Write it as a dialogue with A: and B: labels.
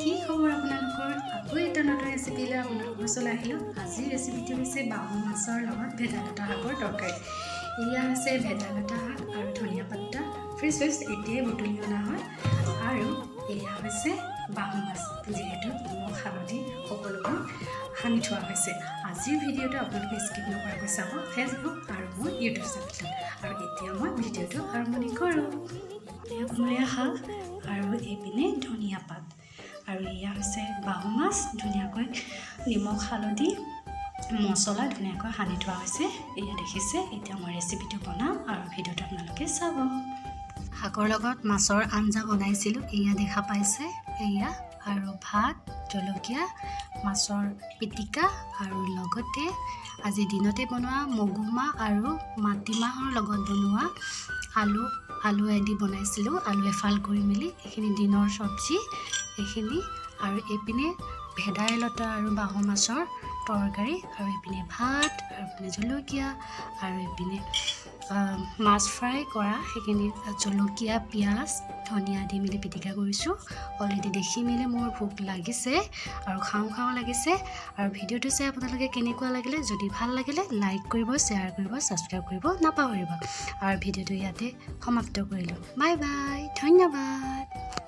A: কি খবৰ আপোনালোকৰ? আকৌ এটা নতুন ৰেচিপি লৈ আপোনালোকৰ ওচৰলৈ আহিলোঁ। আজিৰ ৰেচিপিটো হৈছে বাহু মাছৰ লগত ভেদাইলতা শাকৰ তৰকাৰী। এয়া হৈছে ভেদাইলতা শাক আৰু ধনিয়া পাত্তা ফ্ৰেছ এতিয়াই বুটলি অনা হয়। আৰু এয়া হৈছে বাহু মাছ, যিহেতু নিমখ হালধি সকলোবোৰ সানি থোৱা হৈছে। আজিৰ ভিডিঅ'টো আপোনালোকে স্কিপ নকৰাকৈ চাব ফেচবুক আৰু মোৰ ইউটিউব চেনেলত। আৰু এতিয়া মই ভিডিঅ'টো আৰম্ভণি কৰোঁ। কুমলীয়া শাক আৰু এইপিনে ধনিয়া পাত, আৰু এয়া হৈছে বাহু মাছ ধুনীয়াকৈ নিমখ হালধি মছলা ধুনীয়াকৈ সানি থোৱা হৈছে। এয়া দেখিছে। এতিয়া মই ৰেচিপিটো বনাম আৰু ভিডিঅ'টো আপোনালোকে চাব। শাকৰ লগত মাছৰ আঞ্জা বনাইছিলোঁ, এয়া দেখা পাইছে। এয়া আৰু ভাত, জলকীয়া, মাছৰ পিটিকা আৰু লগতে আজি দিনতে বনোৱা মগুমাহ আৰু মাটিমাহৰ লগত বনোৱা আলু আদি বনাইছিলোঁ। আলু এফাল কৰি মেলি এইখিনি দিনৰ চব্জি এইখিনি, আৰু এইপিনে ভেদাইলতা আৰু বাহু মাছৰ তৰকাৰী, আৰু এইপিনে ভাত, আৰু এইপিনে জলকীয়া, আৰু এইপিনে মাছ ফ্ৰাই কৰা সেইখিনি জলকীয়া পিঁয়াজ ধনিয়া দি মেলি পিটিকা কৰিছোঁ। অলৰেডি দেখি মেলি মোৰ ভোক লাগিছে আৰু খাওঁ লাগিছে। আৰু ভিডিঅ'টো চাই আপোনালোকে কেনেকুৱা লাগিলে, যদি ভাল লাগিলে লাইক কৰিব, শ্বেয়াৰ কৰিব, ছাবস্ক্ৰাইব কৰিব নাপাহৰিব। আৰু ভিডিঅ'টো ইয়াতে সমাপ্ত কৰিলোঁ। বাই বাই, ধন্যবাদ।